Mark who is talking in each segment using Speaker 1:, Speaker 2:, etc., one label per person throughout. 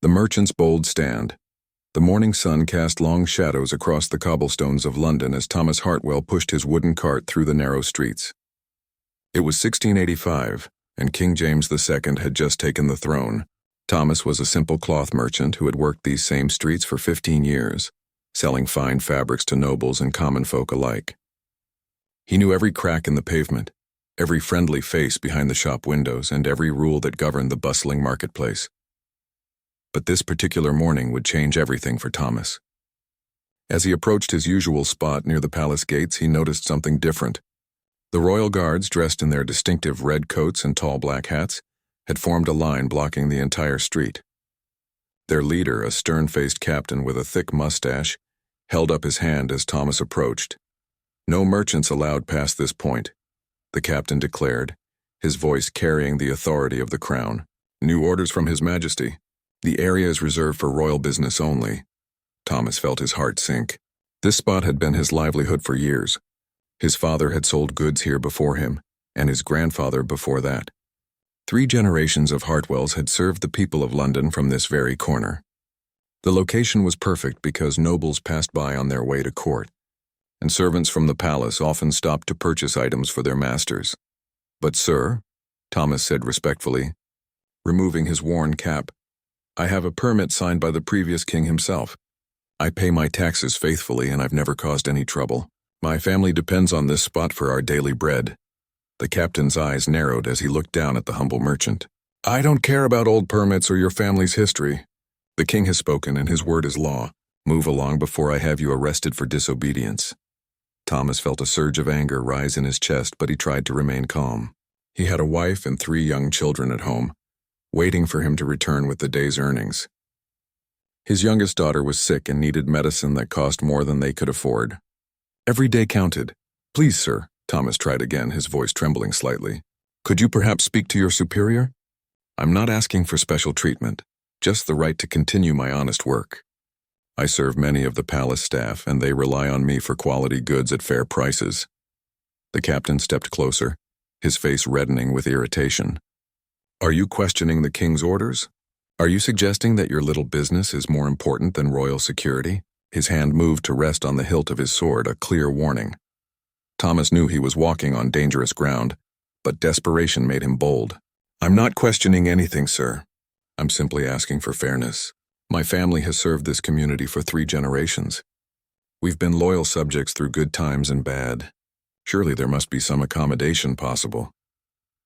Speaker 1: The merchant's bold stand. The morning sun cast long shadows across the cobblestones of London as Thomas Hartwell pushed his wooden cart through the narrow streets. It was 1685, and King James II had just taken the throne. Thomas was a simple cloth merchant who had worked these same streets for 15 years, selling fine fabrics to nobles and common folk alike. He knew every crack in the pavement, every friendly face behind the shop windows, and every rule that governed the bustling marketplace. But this particular morning would change everything for Thomas. As he approached his usual spot near the palace gates, he noticed something different. The royal guards, dressed in their distinctive red coats and tall black hats, had formed a line blocking the entire street. Their leader, a stern-faced captain with a thick mustache, held up his hand as Thomas approached. "No merchants allowed past this point," the captain declared, his voice carrying the authority of the crown. "New orders from His Majesty. The area is reserved for royal business only." Thomas felt his heart sink. This spot had been his livelihood for years. His father had sold goods here before him, and his grandfather before that. 3 generations of Hartwells had served the people of London from this very corner. The location was perfect because nobles passed by on their way to court, and servants from the palace often stopped to purchase items for their masters. "But sir," Thomas said respectfully, removing his worn cap, "I have a permit signed by the previous king himself. I pay my taxes faithfully and I've never caused any trouble. My family depends on this spot for our daily bread." The captain's eyes narrowed as he looked down at the humble merchant. "I don't care about old permits or your family's history. The king has spoken and his word is law. Move along before I have you arrested for disobedience." Thomas felt a surge of anger rise in his chest, but he tried to remain calm. He had a wife and 3 young children at home, waiting for him to return with the day's earnings. His youngest daughter was sick and needed medicine that cost more than they could afford. Every day counted. "Please, sir," Thomas tried again, his voice trembling slightly. "Could you perhaps speak to your superior? I'm not asking for special treatment, just the right to continue my honest work. I serve many of the palace staff, and they rely on me for quality goods at fair prices." The captain stepped closer, his face reddening with irritation. "Are you questioning the king's orders? Are you suggesting that your little business is more important than royal security?" His hand moved to rest on the hilt of his sword, a clear warning. Thomas knew he was walking on dangerous ground, but desperation made him bold. "I'm not questioning anything, sir. I'm simply asking for fairness. My family has served this community for 3 generations. We've been loyal subjects through good times and bad. Surely there must be some accommodation possible."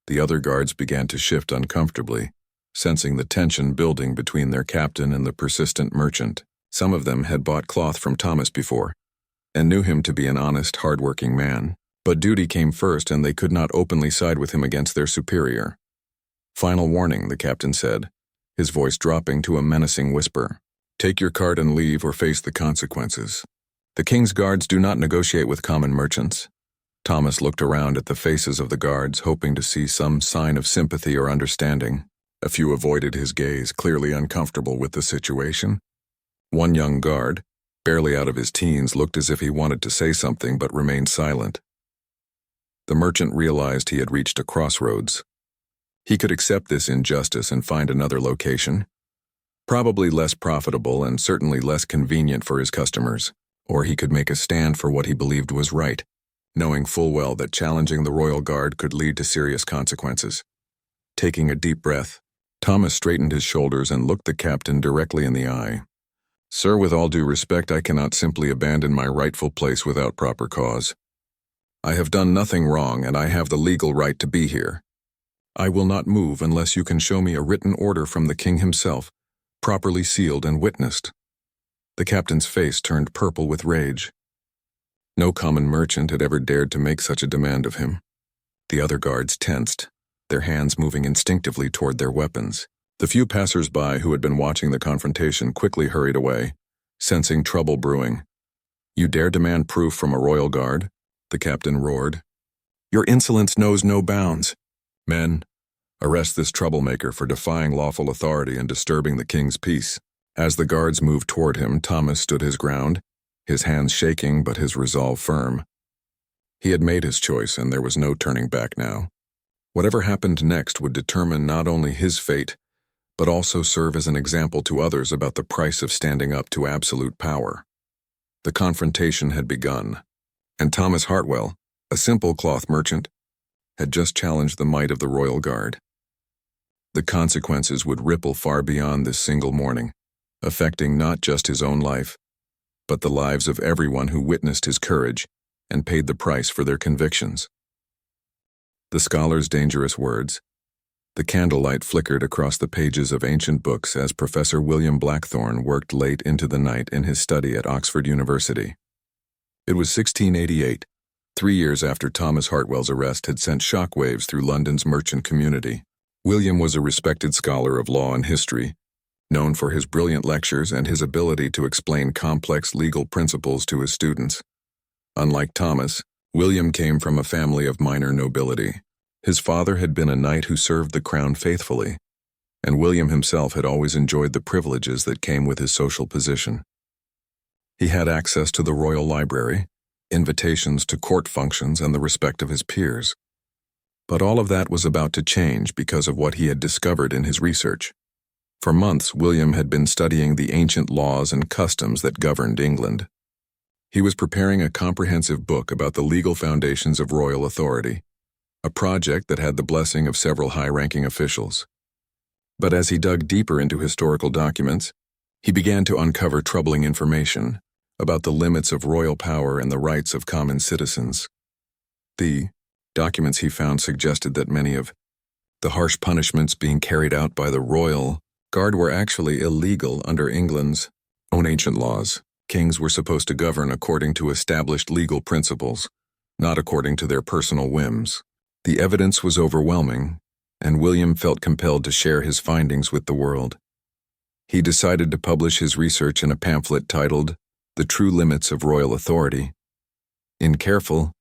Speaker 1: The other guards began to shift uncomfortably, sensing the tension building between their captain and the persistent merchant. Some of them had bought cloth from Thomas before, and knew him to be an honest, hard-working man. But duty came first, and they could not openly side with him against their superior. "Final warning," the captain said, his voice dropping to a menacing whisper. "Take your cart and leave or face the consequences. The king's guards do not negotiate with common merchants." Thomas looked around at the faces of the guards, hoping to see some sign of sympathy or understanding. A few avoided his gaze, clearly uncomfortable with the situation. One young guard, barely out of his teens, looked as if he wanted to say something but remained silent. The merchant realized he had reached a crossroads. He could accept this injustice and find another location, probably less profitable and certainly less convenient for his customers, or he could make a stand for what he believed was right, knowing full well that challenging the royal guard could lead to serious consequences. Taking a deep breath, Thomas straightened his shoulders and looked the captain directly in the eye. "Sir, with all due respect, I cannot simply abandon my rightful place without proper cause. I have done nothing wrong, and I have the legal right to be here. I will not move unless you can show me a written order from the king himself, properly sealed and witnessed." The captain's face turned purple with rage. No common merchant had ever dared to make such a demand of him. The other guards tensed, their hands moving instinctively toward their weapons. The few passers-by who had been watching the confrontation quickly hurried away, sensing trouble brewing. "You dare demand proof from a royal guard?" the captain roared. "Your insolence knows no bounds. Men, arrest this troublemaker for defying lawful authority and disturbing the king's peace." As the guards moved toward him, Thomas stood his ground, his hands shaking but his resolve firm. He had made his choice, and there was no turning back now. Whatever happened next would determine not only his fate, but also serve as an example to others about the price of standing up to absolute power. The confrontation had begun, and Thomas Hartwell, a simple cloth merchant, had just challenged the might of the royal guard. The consequences would ripple far beyond this single morning, affecting not just his own life, but the lives of everyone who witnessed his courage and paid the price for their convictions. The scholar's dangerous words. The candlelight flickered across the pages of ancient books as Professor William Blackthorne worked late into the night in his study at Oxford University. It was 1688, 3 years after Thomas Hartwell's arrest had sent shockwaves through London's merchant community. William was a respected scholar of law and history, known for his brilliant lectures and his ability to explain complex legal principles to his students. Unlike Thomas, William came from a family of minor nobility. His father had been a knight who served the crown faithfully, and William himself had always enjoyed the privileges that came with his social position. He had access to the royal library, invitations to court functions, and the respect of his peers. But all of that was about to change because of what he had discovered in his research. For months, William had been studying the ancient laws and customs that governed England. He was preparing a comprehensive book about the legal foundations of royal authority, a project that had the blessing of several high-ranking officials. But as he dug deeper into historical documents, he began to uncover troubling information about the limits of royal power and the rights of common citizens. The documents he found suggested that many of the harsh punishments being carried out by the royal guard were actually illegal under England's own ancient laws. Kings were supposed to govern according to established legal principles, not according to their personal whims. The evidence was overwhelming, and William felt compelled to share his findings with the world. He decided to publish his research in a pamphlet titled The True Limits of Royal Authority. In careful,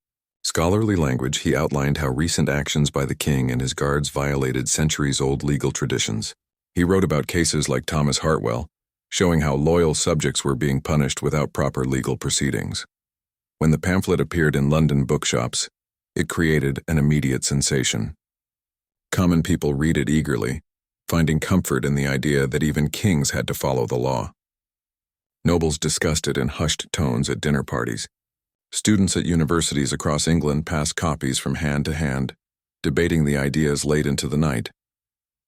Speaker 1: scholarly language, he outlined how recent actions by the king and his guards violated centuries-old legal traditions. He wrote about cases like Thomas Hartwell, showing how loyal subjects were being punished without proper legal proceedings. When the pamphlet appeared in London bookshops, it created an immediate sensation. Common people read it eagerly, finding comfort in the idea that even kings had to follow the law. Nobles discussed it in hushed tones at dinner parties. Students at universities across England passed copies from hand to hand, debating the ideas late into the night.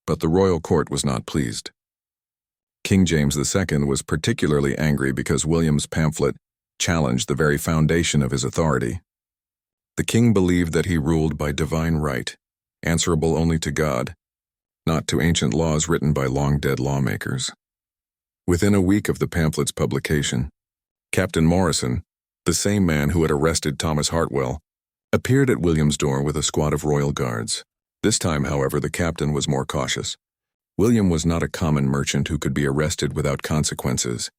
Speaker 1: But the royal court was not pleased. King James II was particularly angry because William's pamphlet challenged the very foundation of his authority. The king believed that he ruled by divine right, answerable only to God, not to ancient laws written by long-dead lawmakers. Within a week of the pamphlet's publication, Captain Morrison, the same man who had arrested Thomas Hartwell, appeared at William's door with a squad of royal guards. This time, however, the captain was more cautious. William was not a common merchant who could be arrested without consequences.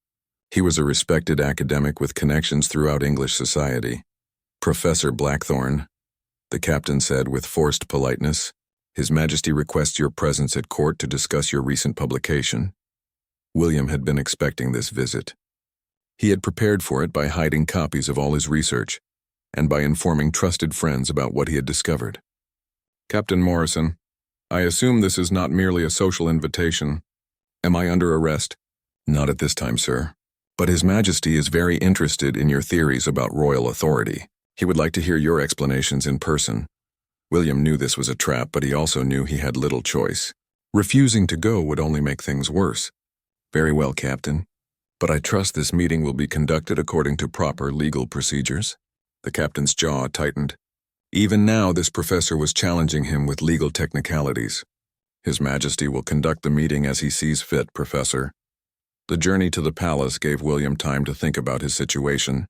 Speaker 1: He was a respected academic with connections throughout English society. Professor Blackthorne, the captain said with forced politeness, His Majesty requests your presence at court to discuss your recent publication. William had been expecting this visit. He had prepared for it by hiding copies of all his research and by informing trusted friends about what he had discovered. Captain Morrison, I assume this is not merely a social invitation. Am I under arrest? Not at this time, sir. But His Majesty is very interested in your theories about royal authority. He would like to hear your explanations in person. William knew this was a trap, but he also knew he had little choice. Refusing to go would only make things worse. Very well, Captain. But I trust this meeting will be conducted according to proper legal procedures. The captain's jaw tightened. Even now, this professor was challenging him with legal technicalities. His Majesty will conduct the meeting as he sees fit, Professor. The journey to the palace gave William time to think about his situation.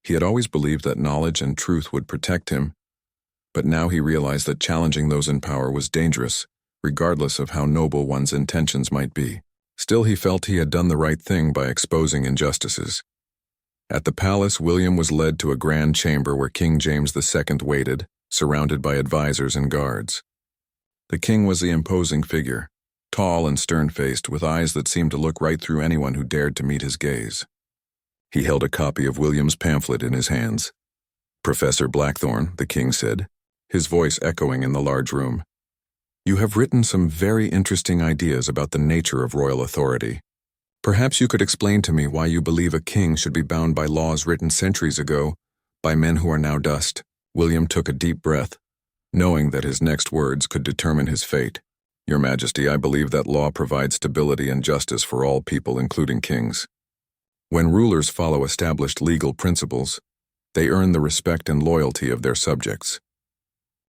Speaker 1: He had always believed that knowledge and truth would protect him, but now he realized that challenging those in power was dangerous, regardless of how noble one's intentions might be. Still, he felt he had done the right thing by exposing injustices. At the palace, William was led to a grand chamber where King James II waited, surrounded by advisors and guards. The king was the imposing figure, tall and stern-faced, with eyes that seemed to look right through anyone who dared to meet his gaze. He held a copy of William's pamphlet in his hands. Professor Blackthorne, the king said, his voice echoing in the large room. You have written some very interesting ideas about the nature of royal authority. Perhaps you could explain to me why you believe a king should be bound by laws written centuries ago by men who are now dust. William took a deep breath, knowing that his next words could determine his fate. Your Majesty, I believe that law provides stability and justice for all people, including kings. When rulers follow established legal principles, they earn the respect and loyalty of their subjects.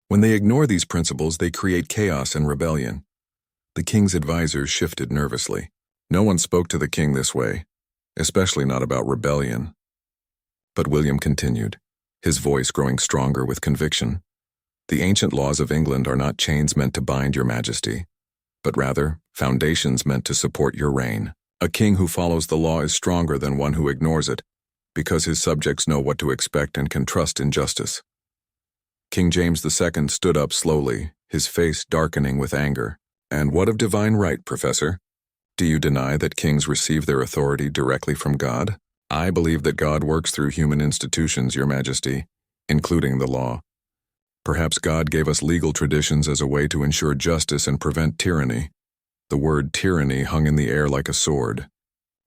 Speaker 1: When they ignore these principles, they create chaos and rebellion. The king's advisors shifted nervously. No one spoke to the king this way, especially not about rebellion. But William continued, his voice growing stronger with conviction. The ancient laws of England are not chains meant to bind your Majesty, but rather foundations meant to support your reign. A king who follows the law is stronger than one who ignores it, because his subjects know what to expect and can trust in justice. King James II stood up slowly, his face darkening with anger. And what of divine right, Professor? Do you deny that kings receive their authority directly from God? I believe that God works through human institutions, Your Majesty, including the law. Perhaps God gave us legal traditions as a way to ensure justice and prevent tyranny. The word tyranny hung in the air like a sword.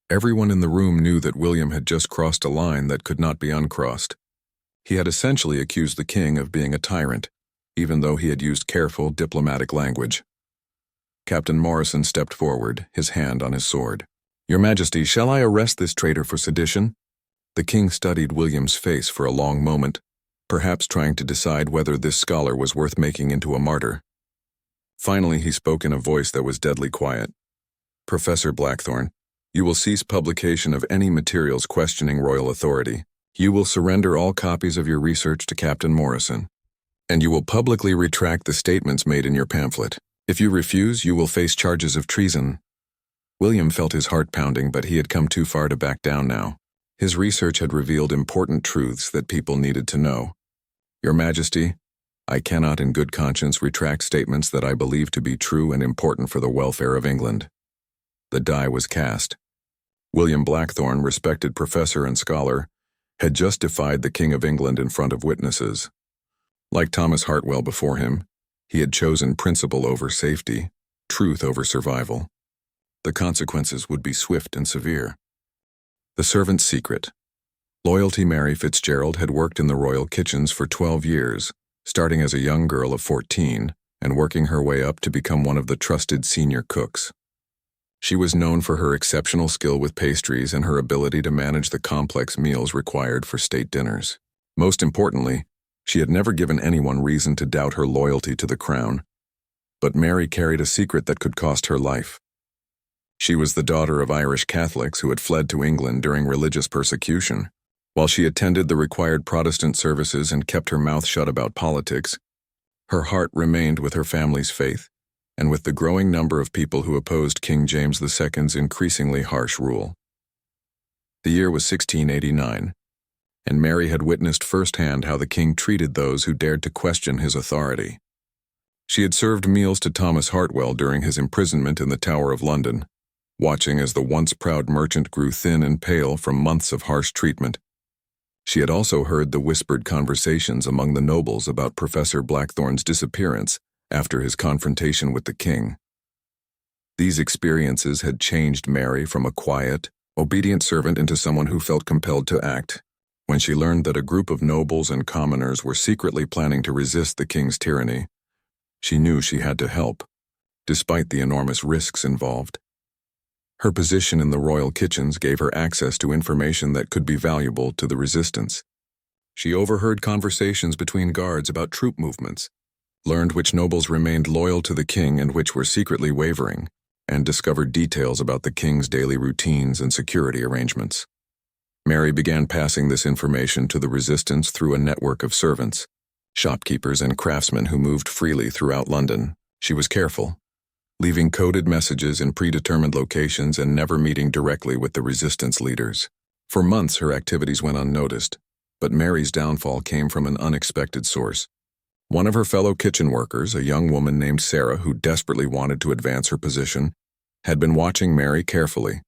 Speaker 1: Everyone in the room knew that William had just crossed a line that could not be uncrossed. He had essentially accused the king of being a tyrant, even though he had used careful diplomatic language. Captain Morrison stepped forward, his hand on his sword. Your Majesty, shall I arrest this traitor for sedition? The king studied William's face for a long moment, perhaps trying to decide whether this scholar was worth making into a martyr. Finally, he spoke in a voice that was deadly quiet. Professor Blackthorne, you will cease publication of any materials questioning royal authority. You will surrender all copies of your research to Captain Morrison, and you will publicly retract the statements made in your pamphlet. If you refuse, you will face charges of treason. William felt his heart pounding, but he had come too far to back down now. His research had revealed important truths that people needed to know. Your Majesty, I cannot in good conscience retract statements that I believe to be true and important for the welfare of England. The die was cast. William Blackthorne, respected professor and scholar, had just defied the King of England in front of witnesses. Like Thomas Hartwell before him, he had chosen principle over safety, truth over survival. The consequences would be swift and severe. The servant's secret. Loyalty Mary Fitzgerald had worked in the royal kitchens for 12 years, starting as a young girl of 14 and working her way up to become one of the trusted senior cooks. She was known for her exceptional skill with pastries and her ability to manage the complex meals required for state dinners. Most importantly, she had never given anyone reason to doubt her loyalty to the crown. But Mary carried a secret that could cost her life. She was the daughter of Irish Catholics who had fled to England during religious persecution. While she attended the required Protestant services and kept her mouth shut about politics, her heart remained with her family's faith, and with the growing number of people who opposed King James II's increasingly harsh rule. The year was 1689, and Mary had witnessed firsthand how the king treated those who dared to question his authority. She had served meals to Thomas Hartwell during his imprisonment in the Tower of London, watching as the once proud merchant grew thin and pale from months of harsh treatment. She had also heard the whispered conversations among the nobles about Professor Blackthorne's disappearance after his confrontation with the king. These experiences had changed Mary from a quiet, obedient servant into someone who felt compelled to act. When she learned that a group of nobles and commoners were secretly planning to resist the king's tyranny, she knew she had to help, despite the enormous risks involved. Her position in the royal kitchens gave her access to information that could be valuable to the resistance. She overheard conversations between guards about troop movements, learned which nobles remained loyal to the king and which were secretly wavering, and discovered details about the king's daily routines and security arrangements. Mary began passing this information to the resistance through a network of servants, shopkeepers and craftsmen who moved freely throughout London. She was careful, leaving coded messages in predetermined locations and never meeting directly with the resistance leaders. For months her activities went unnoticed, but Mary's downfall came from an unexpected source. One of her fellow kitchen workers, a young woman named Sarah who desperately wanted to advance her position, had been watching Mary carefully.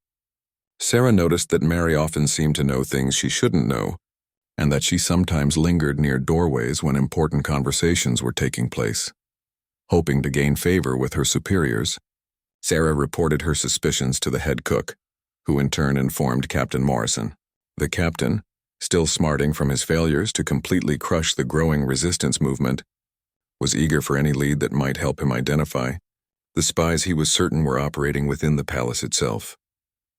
Speaker 1: Sarah noticed that Mary often seemed to know things she shouldn't know, and that she sometimes lingered near doorways when important conversations were taking place. hoping to gain favor with her superiors. Sarah reported her suspicions to the head cook, who in turn informed Captain Morrison. The captain, still smarting from his failures to completely crush the growing resistance movement, was eager for any lead that might help him identify the spies he was certain were operating within the palace itself.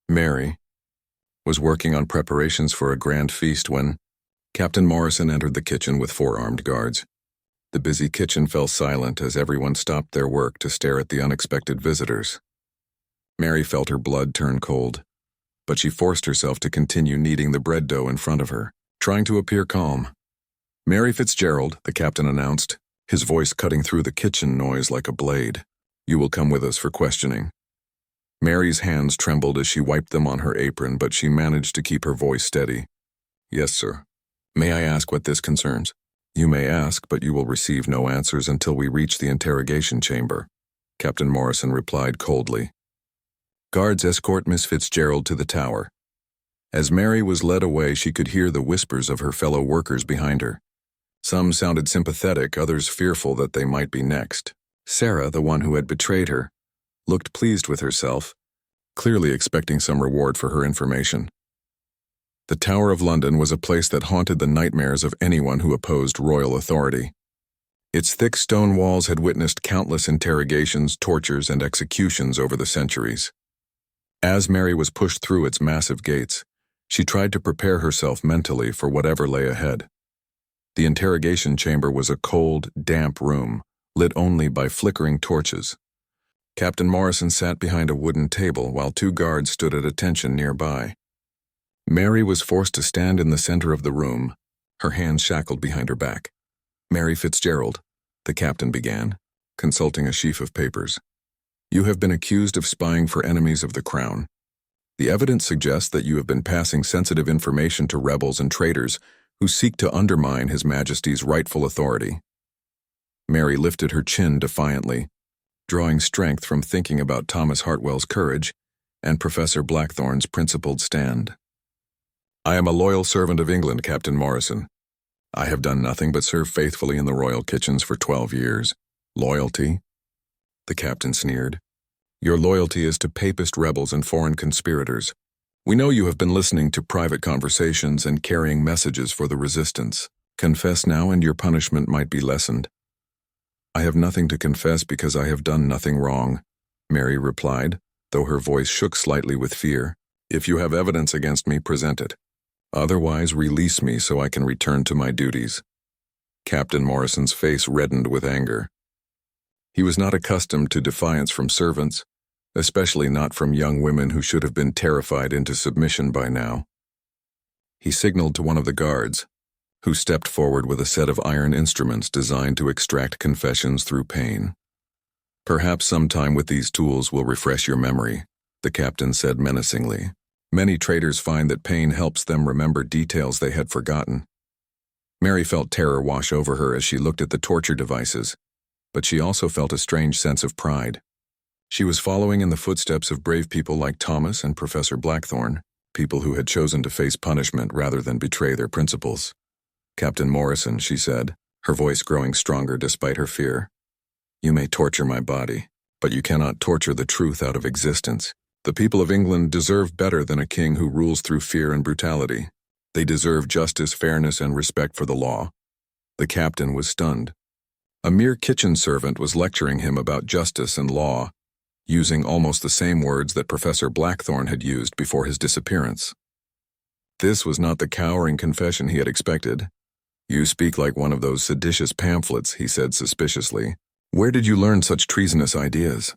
Speaker 1: Mary was working on preparations for a grand feast when Captain Morrison entered the kitchen with 4 armed guards. The busy kitchen fell silent as everyone stopped their work to stare at the unexpected visitors. Mary felt her blood turn cold, but she forced herself to continue kneading the bread dough in front of her, trying to appear calm. "Mary Fitzgerald," the captain announced, his voice cutting through the kitchen noise like a blade. "You will come with us for questioning." Mary's hands trembled as she wiped them on her apron, but she managed to keep her voice steady. "Yes, sir. May I ask what this concerns?" "You may ask, but you will receive no answers until we reach the interrogation chamber," Captain Morrison replied coldly. "Guards, escort Miss Fitzgerald to the tower." As Mary was led away, she could hear the whispers of her fellow workers behind her. Some sounded sympathetic, others fearful that they might be next. Sarah, the one who had betrayed her, looked pleased with herself, clearly expecting some reward for her information. The Tower of London was a place that haunted the nightmares of anyone who opposed royal authority. Its thick stone walls had witnessed countless interrogations, tortures, and executions over the centuries. As Mary was pushed through its massive gates, she tried to prepare herself mentally for whatever lay ahead. The interrogation chamber was a cold, damp room, lit only by flickering torches. Captain Morrison sat behind a wooden table while 2 guards stood at attention nearby. Mary was forced to stand in the center of the room, her hands shackled behind her back. "Mary Fitzgerald," the captain began, consulting a sheaf of papers. "You have been accused of spying for enemies of the crown. The evidence suggests that you have been passing sensitive information to rebels and traitors who seek to undermine His Majesty's rightful authority." Mary lifted her chin defiantly, drawing strength from thinking about Thomas Hartwell's courage and Professor Blackthorne's principled stand. "I am a loyal servant of England, Captain Morrison. I have done nothing but serve faithfully in the royal kitchens for 12 years. Loyalty?" The captain sneered. "Your loyalty is to papist rebels and foreign conspirators. We know you have been listening to private conversations and carrying messages for the resistance. Confess now and your punishment might be lessened." "I have nothing to confess because I have done nothing wrong," Mary replied, though her voice shook slightly with fear. "If you have evidence against me, present it. Otherwise, release me so I can return to my duties." Captain Morrison's face reddened with anger. He was not accustomed to defiance from servants, especially not from young women who should have been terrified into submission by now. He signaled to one of the guards, who stepped forward with a set of iron instruments designed to extract confessions through pain. "Perhaps some time with these tools will refresh your memory," the captain said menacingly. "Many traitors find that pain helps them remember details they had forgotten." Mary felt terror wash over her as she looked at the torture devices, but she also felt a strange sense of pride. She was following in the footsteps of brave people like Thomas and Professor Blackthorne, people who had chosen to face punishment rather than betray their principles. "Captain Morrison," she said, her voice growing stronger despite her fear, "you may torture my body, but you cannot torture the truth out of existence. The people of England deserve better than a king who rules through fear and brutality. They deserve justice, fairness, and respect for the law." The captain was stunned. A mere kitchen servant was lecturing him about justice and law, using almost the same words that Professor Blackthorne had used before his disappearance. This was not the cowering confession he had expected. "You speak like one of those seditious pamphlets," he said suspiciously. "Where did you learn such treasonous ideas?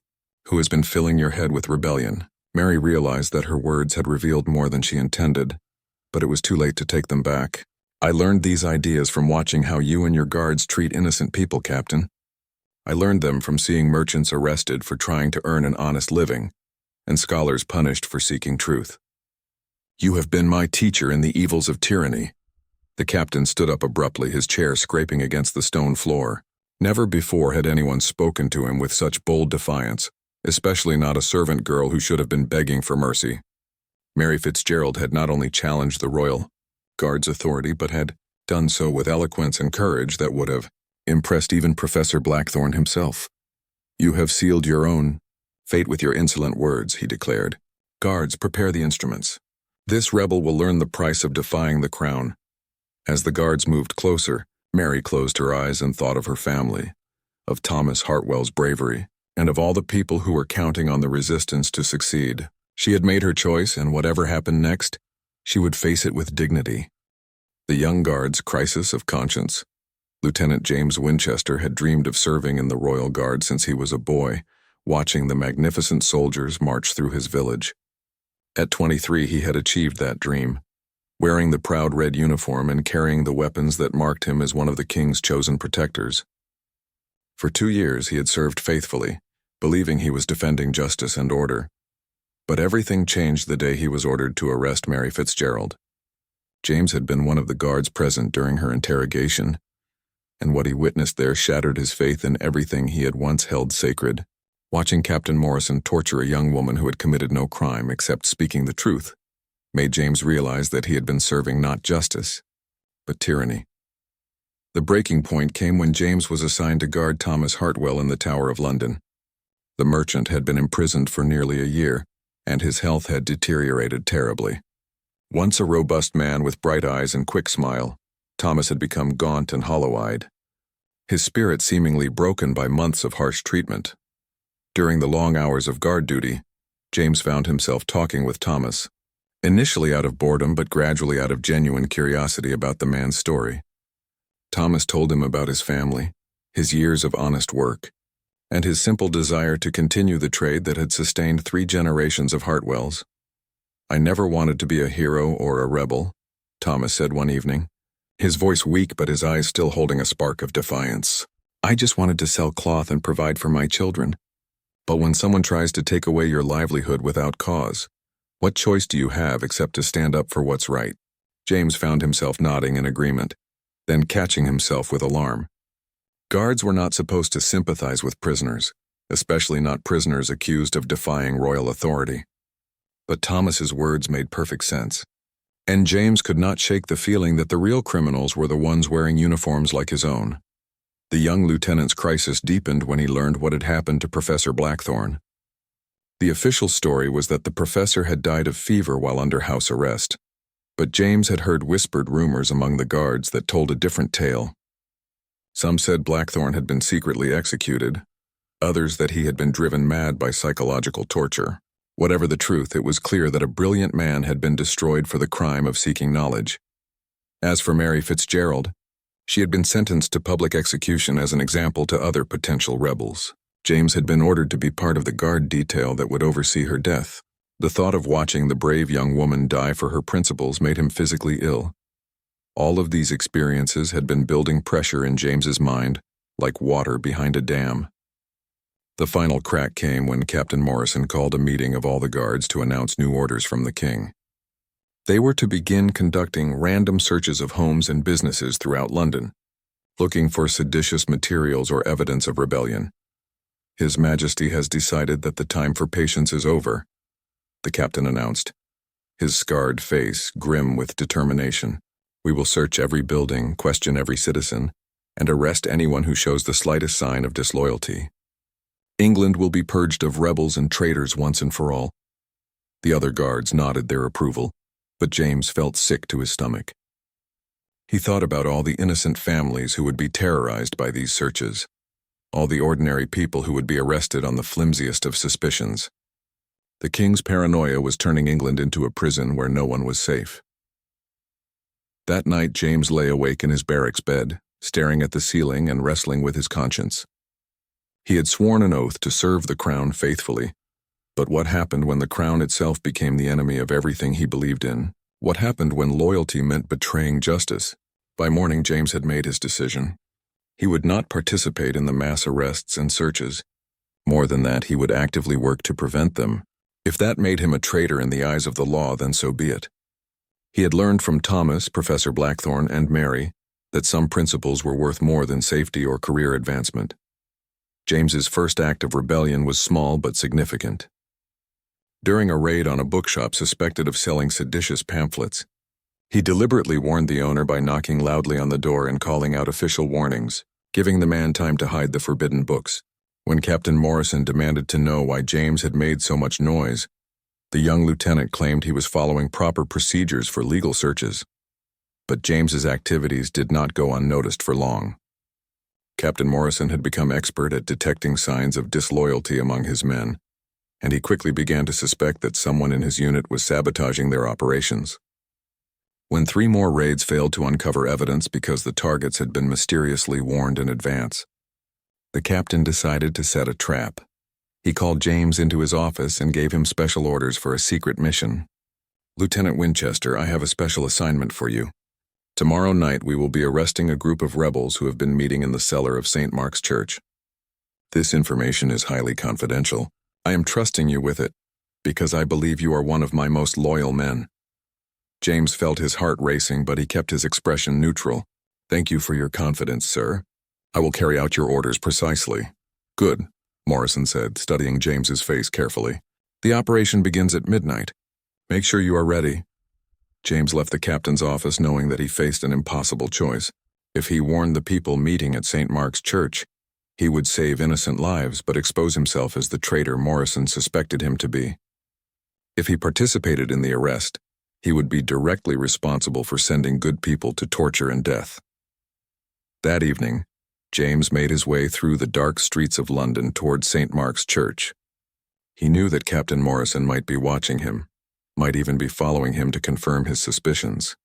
Speaker 1: Who has been filling your head with rebellion?" Mary realized that her words had revealed more than she intended, but it was too late to take them back. "I learned these ideas from watching how you and your guards treat innocent people, Captain. I learned them from seeing merchants arrested for trying to earn an honest living, and scholars punished for seeking truth. You have been my teacher in the evils of tyranny." The captain stood up abruptly, his chair scraping against the stone floor. Never before had anyone spoken to him with such bold defiance, especially not a servant girl who should have been begging for mercy. Mary Fitzgerald had not only challenged the royal guard's authority, but had done so with eloquence and courage that would have impressed even Professor Blackthorne himself. "You have sealed your own fate with your insolent words," he declared. "Guards, prepare the instruments. This rebel will learn the price of defying the crown." As the guards moved closer, Mary closed her eyes and thought of her family, of Thomas Hartwell's bravery, and of all the people who were counting on the resistance to succeed. She had made her choice, and whatever happened next, she would face it with dignity. The young guard's crisis of conscience. Lieutenant James Winchester had dreamed of serving in the Royal Guard since he was a boy, watching the magnificent soldiers march through his village. At 23, he had achieved that dream, wearing the proud red uniform and carrying the weapons that marked him as one of the king's chosen protectors. For 2 years, he had served faithfully, believing he was defending justice and order. But everything changed the day he was ordered to arrest Mary Fitzgerald. James had been one of the guards present during her interrogation, and what he witnessed there shattered his faith in everything he had once held sacred. Watching Captain Morrison torture a young woman who had committed no crime except speaking the truth made James realize that he had been serving not justice, but tyranny. The breaking point came when James was assigned to guard Thomas Hartwell in the Tower of London. The merchant had been imprisoned for nearly a year, and his health had deteriorated terribly. Once a robust man with bright eyes and quick smile, Thomas had become gaunt and hollow-eyed, his spirit seemingly broken by months of harsh treatment. During the long hours of guard duty, James found himself talking with Thomas, initially out of boredom but gradually out of genuine curiosity about the man's story. Thomas told him about his family, his years of honest work, and his simple desire to continue the trade that had sustained 3 generations of Hartwells. "I never wanted to be a hero or a rebel," Thomas said one evening, his voice weak but his eyes still holding a spark of defiance. "I just wanted to sell cloth and provide for my children. But when someone tries to take away your livelihood without cause, what choice do you have except to stand up for what's right?" James found himself nodding in agreement, then catching himself with alarm. Guards were not supposed to sympathize with prisoners, especially not prisoners accused of defying royal authority. But Thomas's words made perfect sense, and James could not shake the feeling that the real criminals were the ones wearing uniforms like his own. The young lieutenant's crisis deepened when he learned what had happened to Professor Blackthorne. The official story was that the professor had died of fever while under house arrest, but James had heard whispered rumors among the guards that told a different tale. Some said Blackthorne had been secretly executed, others that he had been driven mad by psychological torture. Whatever the truth, it was clear that a brilliant man had been destroyed for the crime of seeking knowledge. As for Mary Fitzgerald, she had been sentenced to public execution as an example to other potential rebels. James had been ordered to be part of the guard detail that would oversee her death. The thought of watching the brave young woman die for her principles made him physically ill. All of these experiences had been building pressure in James's mind, like water behind a dam. The final crack came when Captain Morrison called a meeting of all the guards to announce new orders from the king. They were to begin conducting random searches of homes and businesses throughout London, looking for seditious materials or evidence of rebellion. "His Majesty has decided that the time for patience is over," the captain announced, his scarred face grim with determination. "We will search every building, question every citizen, and arrest anyone who shows the slightest sign of disloyalty. England will be purged of rebels and traitors once and for all." The other guards nodded their approval, but James felt sick to his stomach. He thought about all the innocent families who would be terrorized by these searches, all the ordinary people who would be arrested on the flimsiest of suspicions. The king's paranoia was turning England into a prison where no one was safe. That night, James lay awake in his barracks bed, staring at the ceiling and wrestling with his conscience. He had sworn an oath to serve the crown faithfully, but what happened when the crown itself became the enemy of everything he believed in? What happened when loyalty meant betraying justice? By morning, James had made his decision. He would not participate in the mass arrests and searches. More than that, he would actively work to prevent them. If that made him a traitor in the eyes of the law, then so be it. He had learned from Thomas, Professor Blackthorne, and Mary that some principles were worth more than safety or career advancement. James's first act of rebellion was small but significant. During a raid on a bookshop suspected of selling seditious pamphlets, he deliberately warned the owner by knocking loudly on the door and calling out official warnings, giving the man time to hide the forbidden books. When Captain Morrison demanded to know why James had made so much noise, the young lieutenant claimed he was following proper procedures for legal searches. But James's activities did not go unnoticed for long. Captain Morrison had become expert at detecting signs of disloyalty among his men, and he quickly began to suspect that someone in his unit was sabotaging their operations. When 3 more raids failed to uncover evidence because the targets had been mysteriously warned in advance, the captain decided to set a trap. He called James into his office and gave him special orders for a secret mission. "Lieutenant Winchester, I have a special assignment for you. Tomorrow night we will be arresting a group of rebels who have been meeting in the cellar of St. Mark's Church. This information is highly confidential. I am trusting you with it, because I believe you are one of my most loyal men." James felt his heart racing, but he kept his expression neutral. "Thank you for your confidence, sir. I will carry out your orders precisely." "Good," Morrison said, studying James's face carefully. "The operation begins at midnight. Make sure you are ready." James left the captain's office knowing that he faced an impossible choice. If he warned the people meeting at St. Mark's Church, he would save innocent lives but expose himself as the traitor Morrison suspected him to be. If he participated in the arrest, he would be directly responsible for sending good people to torture and death. That evening, James made his way through the dark streets of London toward St. Mark's Church. He knew that Captain Morrison might be watching him, might even be following him to confirm his suspicions.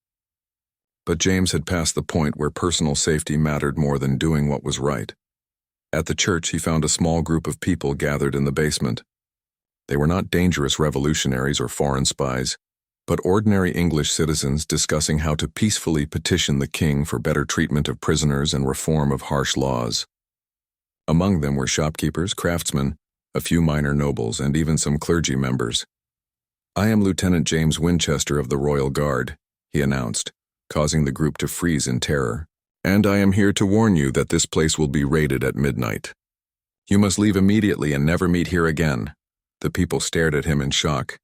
Speaker 1: But James had passed the point where personal safety mattered more than doing what was right. At the church, he found a small group of people gathered in the basement. They were not dangerous revolutionaries or foreign spies, but ordinary English citizens discussing how to peacefully petition the king for better treatment of prisoners and reform of harsh laws. Among them were shopkeepers, craftsmen, a few minor nobles, and even some clergy members. "I am Lieutenant James Winchester of the Royal Guard," he announced, causing the group to freeze in terror. "And I am here to warn you that this place will be raided at midnight. You must leave immediately and never meet here again." The people stared at him in shock,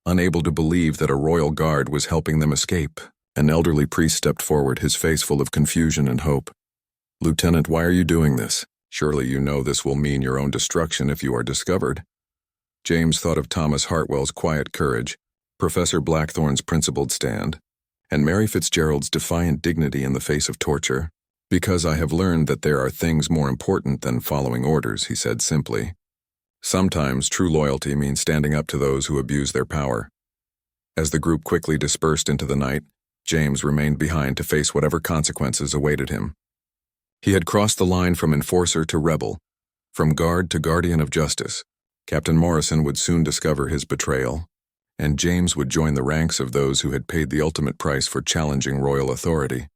Speaker 1: unable to believe that a royal guard was helping them escape. An elderly priest stepped forward, his face full of confusion and hope. "Lieutenant, why are you doing this? Surely you know this will mean your own destruction if you are discovered." James thought of Thomas Hartwell's quiet courage, Professor Blackthorn's principled stand, and Mary Fitzgerald's defiant dignity in the face of torture. "Because I have learned that there are things more important than following orders," he said simply. "Sometimes true loyalty means standing up to those who abuse their power." As the group quickly dispersed into the night, James remained behind to face whatever consequences awaited him. He had crossed the line from enforcer to rebel, from guard to guardian of justice. Captain Morrison would soon discover his betrayal, and James would join the ranks of those who had paid the ultimate price for challenging royal authority.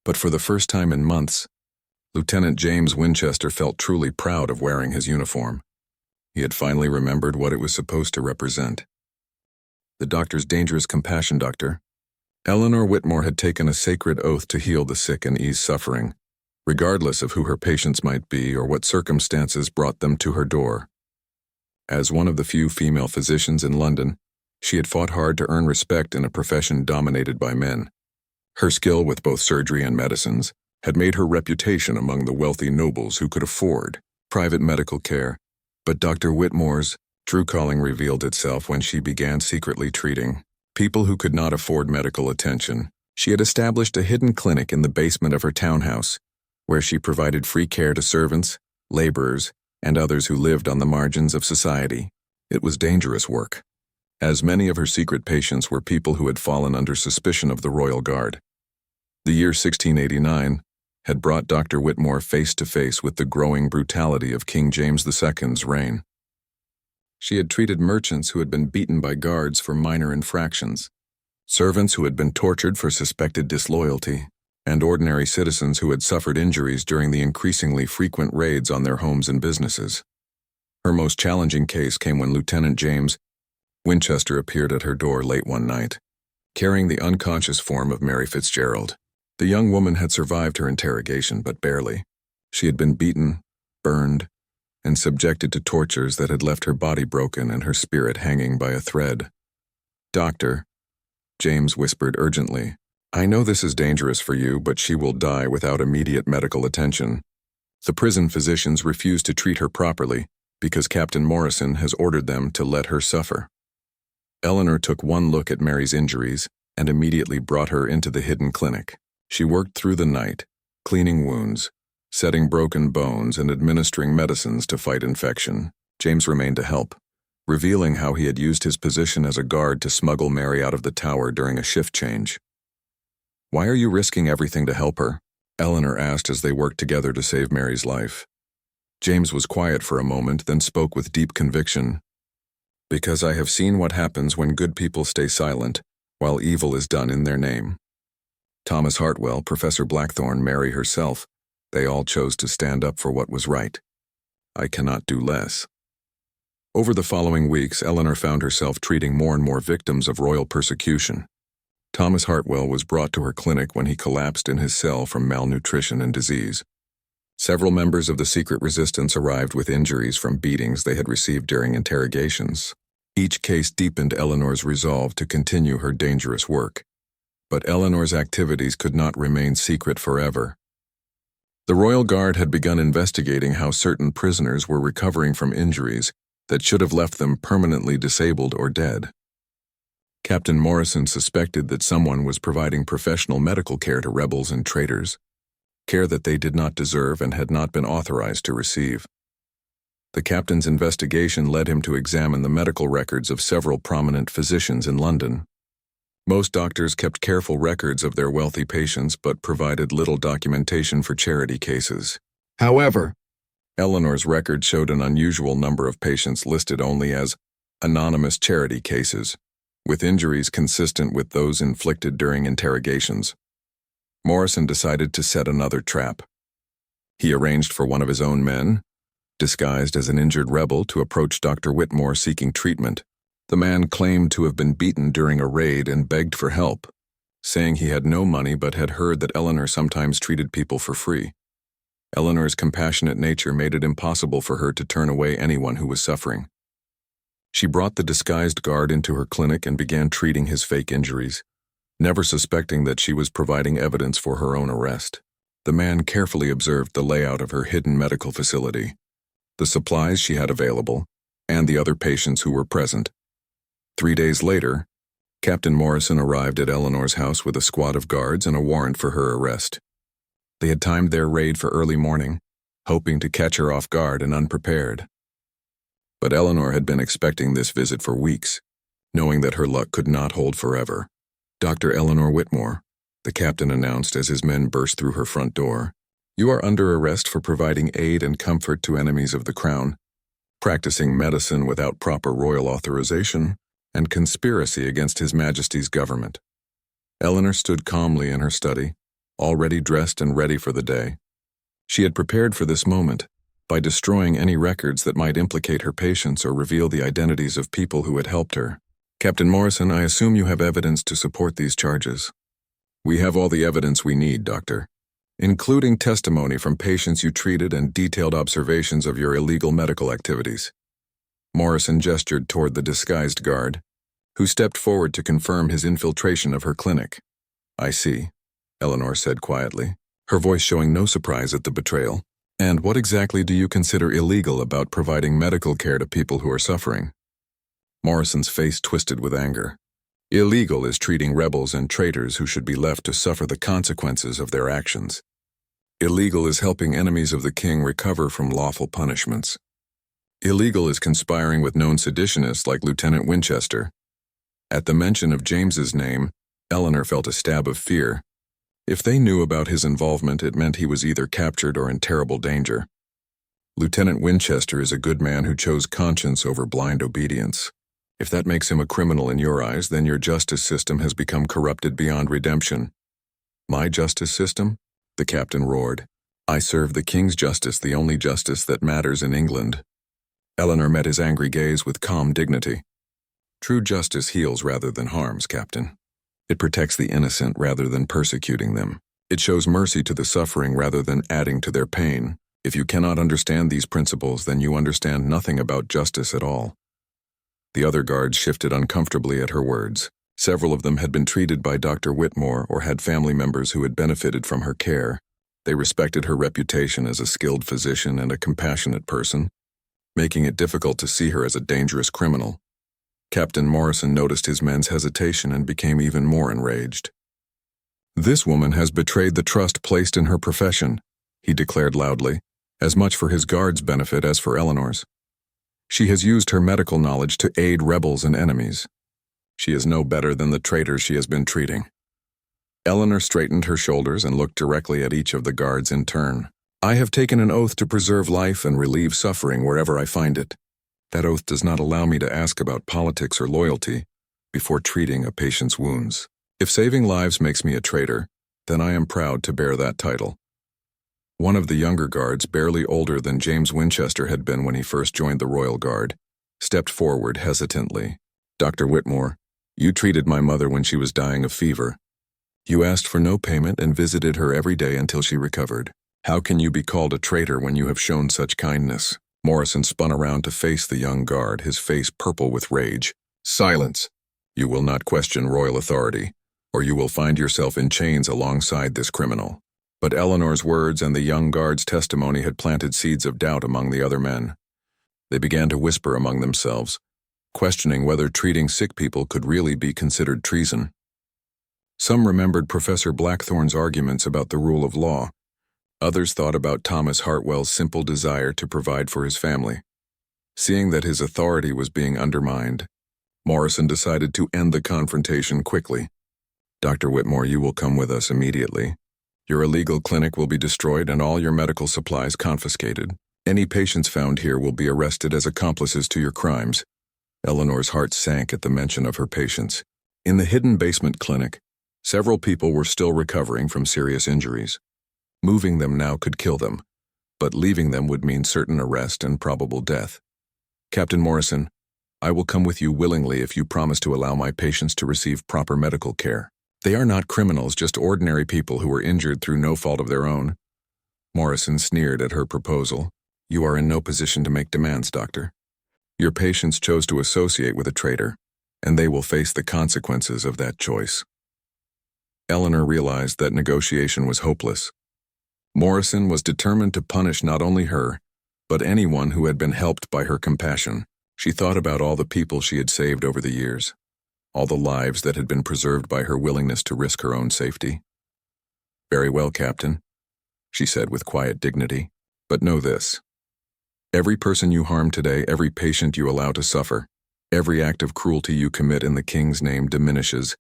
Speaker 1: But for the first time in months, Lieutenant James Winchester felt truly proud of wearing his uniform. He had finally remembered what it was supposed to represent. The doctor's dangerous compassion doctor, Eleanor Whitmore had taken a sacred oath to heal the sick and ease suffering, regardless of who her patients might be or what circumstances brought them to her door. As one of the few female physicians in London, she had fought hard to earn respect in a profession dominated by men. Her skill with both surgery and medicines had made her reputation among the wealthy nobles who could afford private medical care, but Dr. Whitmore's true calling revealed itself when she began secretly treating people who could not afford medical attention. She had established a hidden clinic in the basement of her townhouse, where she provided free care to servants, laborers, and others who lived on the margins of society. It was dangerous work, as many of her secret patients were people who had fallen under suspicion of the Royal Guard. The year 1689 had brought Dr. Whitmore face to face with the growing brutality of King James II's reign. She had treated merchants who had been beaten by guards for minor infractions, servants who had been tortured for suspected disloyalty, and ordinary citizens who had suffered injuries during the increasingly frequent raids on their homes and businesses. Her most challenging case came when Lieutenant James Winchester appeared at her door late one night, carrying the unconscious form of Mary Fitzgerald. The young woman had survived her interrogation, but barely. She had been beaten, burned, and subjected to tortures that had left her body broken and her spirit hanging by a thread. "Doctor," James whispered urgently, "I know this is dangerous for you, but she will die without immediate medical attention. The prison physicians refuse to treat her properly because Captain Morrison has ordered them to let her suffer. Eleanor took one look at Mary's injuries and immediately brought her into the hidden clinic. She worked through the night, cleaning wounds, setting broken bones, and administering medicines to fight infection. James remained to help, revealing how he had used his position as a guard to smuggle Mary out of the tower during a shift change. "Why are you risking everything to help her?" Eleanor asked as they worked together to save Mary's life. James was quiet for a moment, then spoke with deep conviction. "Because I have seen what happens when good people stay silent, while evil is done in their name." Thomas Hartwell, Professor Blackthorne, Mary herself, they all chose to stand up for what was right. I cannot do less. Over the following weeks, Eleanor found herself treating more and more victims of royal persecution. Thomas Hartwell was brought to her clinic when he collapsed in his cell from malnutrition and disease. Several members of the secret resistance arrived with injuries from beatings they had received during interrogations. Each case deepened Eleanor's resolve to continue her dangerous work. But Eleanor's activities could not remain secret forever. The Royal Guard had begun investigating how certain prisoners were recovering from injuries that should have left them permanently disabled or dead. Captain Morrison suspected that someone was providing professional medical care to rebels and traitors, care that they did not deserve and had not been authorized to receive. The captain's investigation led him to examine the medical records of several prominent physicians in London. Most doctors kept careful records of their wealthy patients but provided little documentation for charity cases. However, Eleanor's record showed an unusual number of patients listed only as anonymous charity cases, with injuries consistent with those inflicted during interrogations. Morrison decided to set another trap. He arranged for one of his own men, disguised as an injured rebel, to approach Dr. Whitmore seeking treatment. The man claimed to have been beaten during a raid and begged for help, saying he had no money but had heard that Eleanor sometimes treated people for free. Eleanor's compassionate nature made it impossible for her to turn away anyone who was suffering. She brought the disguised guard into her clinic and began treating his fake injuries, never suspecting that she was providing evidence for her own arrest. The man carefully observed the layout of her hidden medical facility, the supplies she had available, and the other patients who were present. 3 days later, Captain Morrison arrived at Eleanor's house with a squad of guards and a warrant for her arrest. They had timed their raid for early morning, hoping to catch her off guard and unprepared. But Eleanor had been expecting this visit for weeks, knowing that her luck could not hold forever. "Dr. Eleanor Whitmore," the captain announced as his men burst through her front door, "you are under arrest for providing aid and comfort to enemies of the crown, practicing medicine without proper royal authorization, and conspiracy against His Majesty's government." Eleanor stood calmly in her study, already dressed and ready for the day. She had prepared for this moment by destroying any records that might implicate her patients or reveal the identities of people who had helped her. "Captain Morrison, I assume you have evidence to support these charges." "We have all the evidence we need, Doctor, including testimony from patients you treated and detailed observations of your illegal medical activities." Morrison gestured toward the disguised guard, who stepped forward to confirm his infiltration of her clinic. "I see," Eleanor said quietly, her voice showing no surprise at the betrayal. "And what exactly do you consider illegal about providing medical care to people who are suffering?" Morrison's face twisted with anger. "Illegal is treating rebels and traitors who should be left to suffer the consequences of their actions. Illegal is helping enemies of the king recover from lawful punishments. Illegal is conspiring with known seditionists like Lieutenant Winchester." At the mention of James's name, Eleanor felt a stab of fear. If they knew about his involvement, it meant he was either captured or in terrible danger. Lieutenant Winchester is a good man who chose conscience over blind obedience. If that makes him a criminal in your eyes, then your justice system has become corrupted beyond redemption. "My justice system?" the captain roared. "I serve the king's justice, the only justice that matters in England." Eleanor met his angry gaze with calm dignity. "True justice heals rather than harms, Captain. It protects the innocent rather than persecuting them. It shows mercy to the suffering rather than adding to their pain. If you cannot understand these principles, then you understand nothing about justice at all." The other guards shifted uncomfortably at her words. Several of them had been treated by Dr. Whitmore or had family members who had benefited from her care. They respected her reputation as a skilled physician and a compassionate person, making it difficult to see her as a dangerous criminal. Captain Morrison noticed his men's hesitation and became even more enraged. "This woman has betrayed the trust placed in her profession," he declared loudly, as much for his guard's benefit as for Eleanor's. "She has used her medical knowledge to aid rebels and enemies. She is no better than the traitors she has been treating." Eleanor straightened her shoulders and looked directly at each of the guards in turn. "I have taken an oath to preserve life and relieve suffering wherever I find it. That oath does not allow me to ask about politics or loyalty before treating a patient's wounds. If saving lives makes me a traitor, then I am proud to bear that title." One of the younger guards, barely older than James Winchester had been when he first joined the Royal Guard, stepped forward hesitantly. "Dr. Whitmore, you treated my mother when she was dying of fever. You asked for no payment and visited her every day until she recovered. How can you be called a traitor when you have shown such kindness?" Morrison spun around to face the young guard, his face purple with rage. "Silence! You will not question royal authority, or you will find yourself in chains alongside this criminal." But Eleanor's words and the young guard's testimony had planted seeds of doubt among the other men. They began to whisper among themselves, questioning whether treating sick people could really be considered treason. Some remembered Professor Blackthorne's arguments about the rule of law. Others thought about Thomas Hartwell's simple desire to provide for his family. Seeing that his authority was being undermined, Morrison decided to end the confrontation quickly. "Dr. Whitmore, you will come with us immediately. Your illegal clinic will be destroyed and all your medical supplies confiscated. Any patients found here will be arrested as accomplices to your crimes." Eleanor's heart sank at the mention of her patients. In the hidden basement clinic, several people were still recovering from serious injuries. Moving them now could kill them, but leaving them would mean certain arrest and probable death. "Captain Morrison, I will come with you willingly if you promise to allow my patients to receive proper medical care. They are not criminals, just ordinary people who were injured through no fault of their own." Morrison sneered at her proposal. "You are in no position to make demands, doctor. Your patients chose to associate with a traitor, and they will face the consequences of that choice." Eleanor realized that negotiation was hopeless. Morrison was determined to punish not only her, but anyone who had been helped by her compassion. She thought about all the people she had saved over the years, all the lives that had been preserved by her willingness to risk her own safety. "Very well, Captain," she said with quiet dignity, "but know this. Every person you harm today, every patient you allow to suffer, every act of cruelty you commit in the King's name diminishes."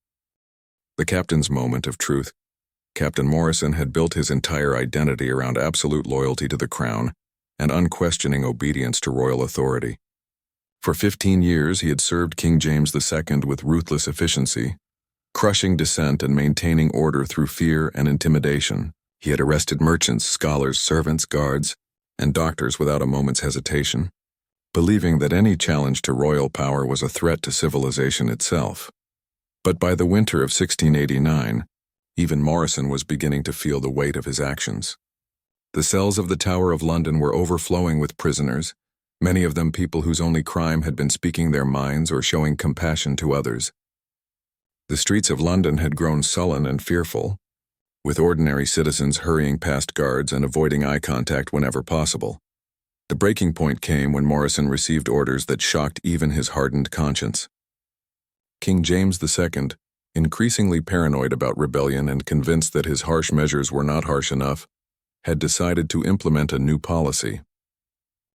Speaker 1: The captain's moment of truth. Captain Morrison had built his entire identity around absolute loyalty to the crown and unquestioning obedience to royal authority. For 15 years he had served King James II with ruthless efficiency, crushing dissent and maintaining order through fear and intimidation. He had arrested merchants, scholars, servants, guards, and doctors without a moment's hesitation, believing that any challenge to royal power was a threat to civilization itself. But by the winter of 1689, even Morrison was beginning to feel the weight of his actions. The cells of the Tower of London were overflowing with prisoners, many of them people whose only crime had been speaking their minds or showing compassion to others. The streets of London had grown sullen and fearful, with ordinary citizens hurrying past guards and avoiding eye contact whenever possible. The breaking point came when Morrison received orders that shocked even his hardened conscience. King James II, increasingly paranoid about rebellion and convinced that his harsh measures were not harsh enough, had decided to implement a new policy.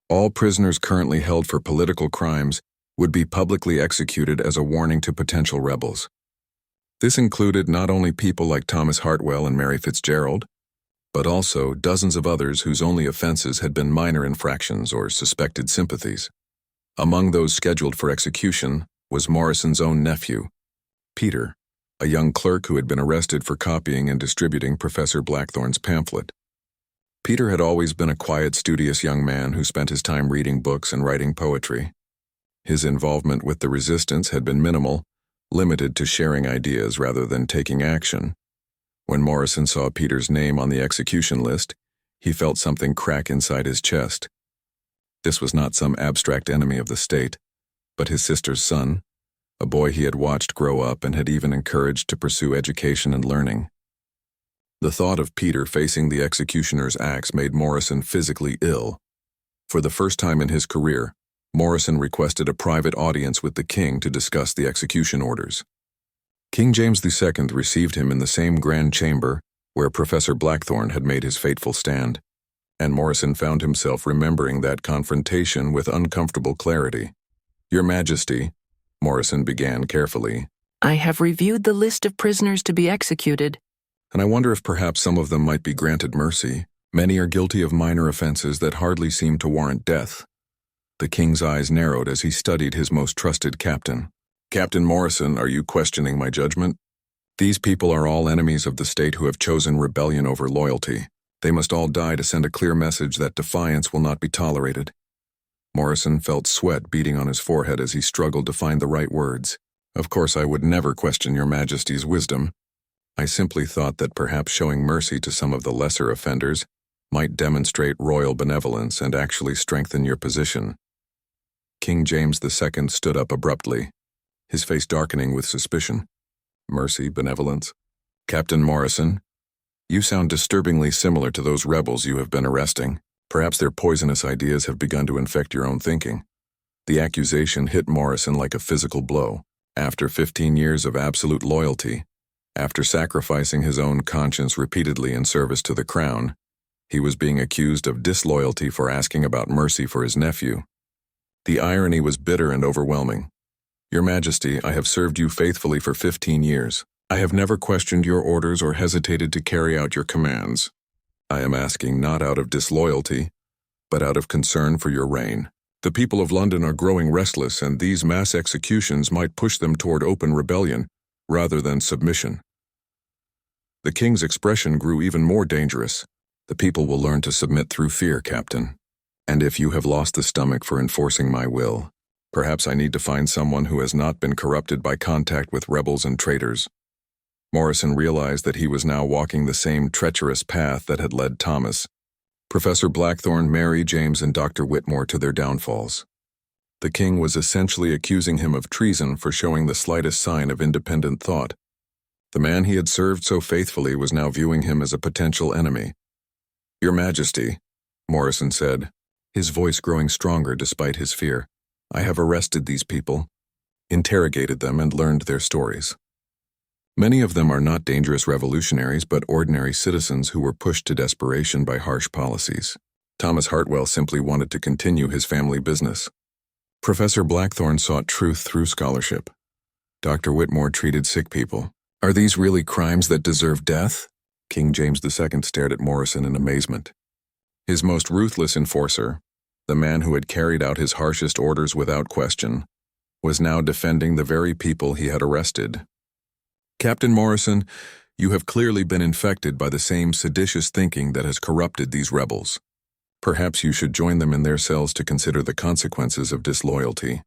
Speaker 1: All prisoners currently held for political crimes would be publicly executed as a warning to potential rebels. This included not only people like Thomas Hartwell and Mary Fitzgerald, but also dozens of others whose only offenses had been minor infractions or suspected sympathies. Among those scheduled for execution was Morrison's own nephew, Peter, a young clerk who had been arrested for copying and distributing Professor Blackthorne's pamphlet. Peter had always been a quiet, studious young man who spent his time reading books and writing poetry. His involvement with the resistance had been minimal, limited to sharing ideas rather than taking action. When Morrison saw Peter's name on the execution list, he felt something crack inside his chest. This was not some abstract enemy of the state, but his sister's son, a boy he had watched grow up and had even encouraged to pursue education and learning. The thought of Peter facing the executioner's axe made Morrison physically ill. For the first time in his career, Morrison requested a private audience with the king to discuss the execution orders. King James II received him in the same grand chamber where Professor Blackthorne had made his fateful stand, and Morrison found himself remembering that confrontation with uncomfortable clarity. "Your Majesty," Morrison began carefully,
Speaker 2: "I have reviewed the list of prisoners to be executed,
Speaker 1: "and I wonder if perhaps some of them might be granted mercy. Many are guilty of minor offenses that hardly seem to warrant death." The king's eyes narrowed as he studied his most trusted captain. "Captain Morrison, are you questioning my judgment? These people are all enemies of the state who have chosen rebellion over loyalty. They must all die to send a clear message that defiance will not be tolerated." Morrison felt sweat beating on his forehead as he struggled to find the right words. "Of course I would never question your Majesty's wisdom. I simply thought that perhaps showing mercy to some of the lesser offenders might demonstrate royal benevolence and actually strengthen your position." King James II stood up abruptly, his face darkening with suspicion. "Mercy, benevolence? Captain Morrison, you sound disturbingly similar to those rebels you have been arresting. Perhaps their poisonous ideas have begun to infect your own thinking." The accusation hit Morrison like a physical blow. After 15 years of absolute loyalty, after sacrificing his own conscience repeatedly in service to the crown, he was being accused of disloyalty for asking about mercy for his nephew. The irony was bitter and overwhelming. "Your Majesty, I have served you faithfully for 15 years. I have never questioned your orders or hesitated to carry out your commands. I am asking not out of disloyalty, but out of concern for your reign. The people of London are growing restless, and these mass executions might push them toward open rebellion rather than submission." The king's expression grew even more dangerous. "The people will learn to submit through fear, Captain. And if you have lost the stomach for enforcing my will, perhaps I need to find someone who has not been corrupted by contact with rebels and traitors." Morrison realized that he was now walking the same treacherous path that had led Thomas, Professor Blackthorne, Mary, James, and Dr. Whitmore to their downfalls. The king was essentially accusing him of treason for showing the slightest sign of independent thought. The man he had served so faithfully was now viewing him as a potential enemy. "Your Majesty," Morrison said, his voice growing stronger despite his fear, "I have arrested these people, interrogated them, and learned their stories. Many of them are not dangerous revolutionaries, but ordinary citizens who were pushed to desperation by harsh policies. Thomas Hartwell simply wanted to continue his family business. Professor Blackthorne sought truth through scholarship. Dr. Whitmore treated sick people. Are these really crimes that deserve death?" King James II stared at Morrison in amazement. His most ruthless enforcer, the man who had carried out his harshest orders without question, was now defending the very people he had arrested. "Captain Morrison, you have clearly been infected by the same seditious thinking that has corrupted these rebels. Perhaps you should join them in their cells to consider the consequences of disloyalty."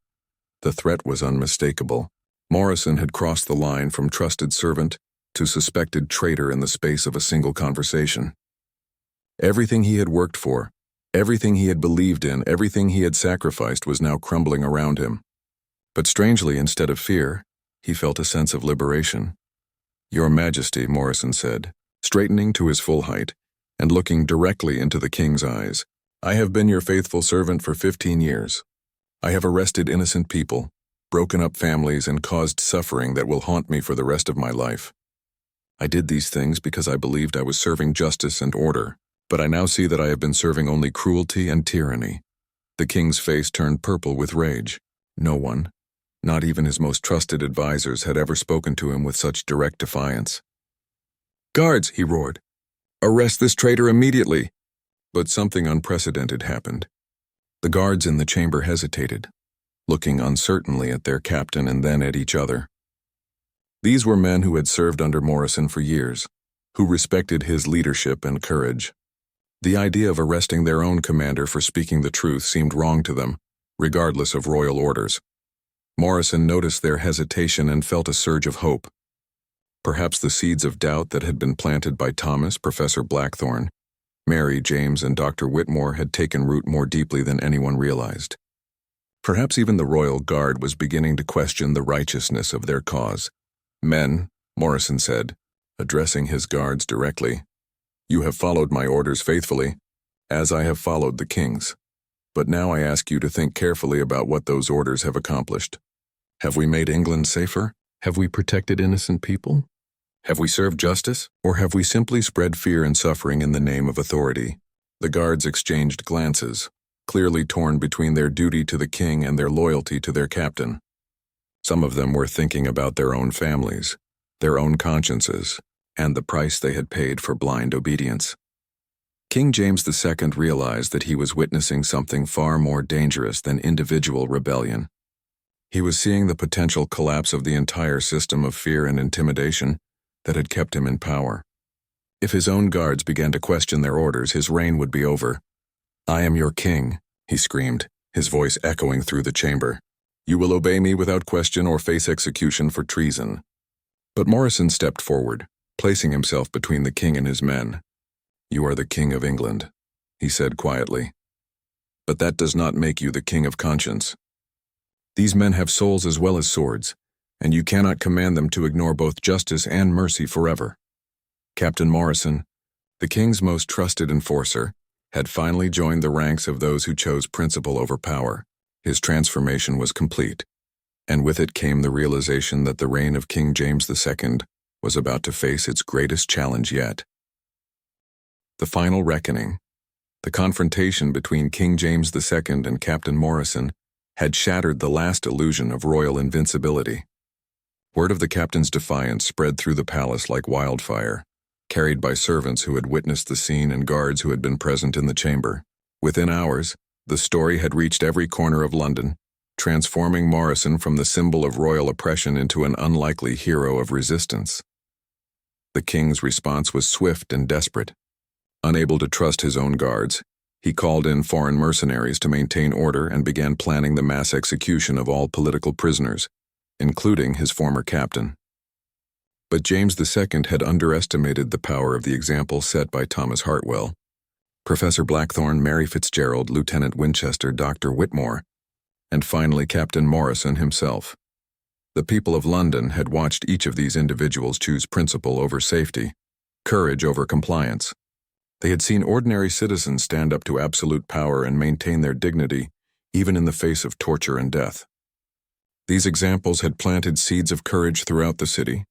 Speaker 1: The threat was unmistakable. Morrison had crossed the line from trusted servant to suspected traitor in the space of a single conversation. Everything he had worked for, everything he had believed in, everything he had sacrificed was now crumbling around him. But strangely, instead of fear, he felt a sense of liberation. "Your Majesty," Morrison said, straightening to his full height and looking directly into the king's eyes, "I have been your faithful servant for 15 years. I have arrested innocent people, broken up families, and caused suffering that will haunt me for the rest of my life. I did these things because I believed I was serving justice and order, but I now see that I have been serving only cruelty and tyranny." The king's face turned purple with rage. No one, not even his most trusted advisors, had ever spoken to him with such direct defiance. "Guards," he roared, "arrest this traitor immediately!" But something unprecedented happened. The guards in the chamber hesitated, looking uncertainly at their captain and then at each other. These were men who had served under Morrison for years, who respected his leadership and courage. The idea of arresting their own commander for speaking the truth seemed wrong to them, regardless of royal orders. Morrison noticed their hesitation and felt a surge of hope. Perhaps the seeds of doubt that had been planted by Thomas, Professor Blackthorne, Mary, James, and Dr. Whitmore had taken root more deeply than anyone realized. Perhaps even the royal guard was beginning to question the righteousness of their cause. "Men," Morrison said, addressing his guards directly. "You have followed my orders faithfully, as I have followed the king's. But now I ask you to think carefully about what those orders have accomplished. Have we made England safer? Have we protected innocent people? Have we served justice? Or have we simply spread fear and suffering in the name of authority?" The guards exchanged glances, clearly torn between their duty to the king and their loyalty to their captain. Some of them were thinking about their own families, their own consciences, and the price they had paid for blind obedience. King James II realized that he was witnessing something far more dangerous than individual rebellion. He was seeing the potential collapse of the entire system of fear and intimidation that had kept him in power. If his own guards began to question their orders, his reign would be over. "I am your king," he screamed, his voice echoing through the chamber. "You will obey me without question or face execution for treason." But Morrison stepped forward, placing himself between the king and his men. "You are the king of England," he said quietly. "But that does not make you the king of conscience. These men have souls as well as swords, and you cannot command them to ignore both justice and mercy forever." Captain Morrison, the king's most trusted enforcer, had finally joined the ranks of those who chose principle over power. His transformation was complete, and with it came the realization that the reign of King James II was about to face its greatest challenge yet. The final reckoning, the confrontation between King James II and Captain Morrison, had shattered the last illusion of royal invincibility. Word of the captain's defiance spread through the palace like wildfire, carried by servants who had witnessed the scene and guards who had been present in the chamber. Within hours, the story had reached every corner of London, transforming Morrison from the symbol of royal oppression into an unlikely hero of resistance. The king's response was swift and desperate. Unable to trust his own guards, he called in foreign mercenaries to maintain order and began planning the mass execution of all political prisoners, including his former captain. But James II had underestimated the power of the example set by Thomas Hartwell, Professor Blackthorne, Mary Fitzgerald, Lieutenant Winchester, Dr. Whitmore, and finally Captain Morrison himself. The people of London had watched each of these individuals choose principle over safety, courage over compliance. They had seen ordinary citizens stand up to absolute power and maintain their dignity, even in the face of torture and death. These examples had planted seeds of courage throughout the city,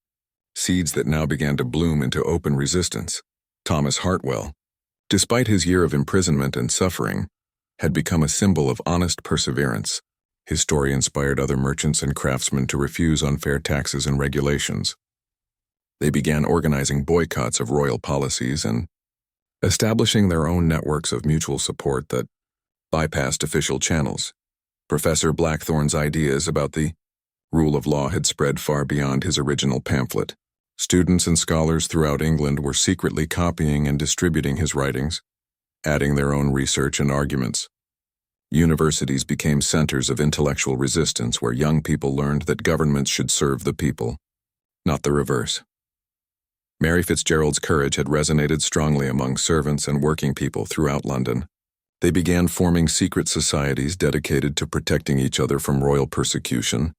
Speaker 1: seeds that now began to bloom into open resistance. Thomas Hartwell, despite his year of imprisonment and suffering, had become a symbol of honest perseverance. His story inspired other merchants and craftsmen to refuse unfair taxes and regulations. They began organizing boycotts of royal policies and establishing their own networks of mutual support that bypassed official channels. Professor Blackthorne's ideas about the rule of law had spread far beyond his original pamphlet. Students and scholars throughout England were secretly copying and distributing his writings, adding their own research and arguments. Universities became centers of intellectual resistance where young people learned that governments should serve the people, not the reverse. Mary Fitzgerald's courage had resonated strongly among servants and working people throughout London. They began forming secret societies dedicated to protecting each other from royal persecution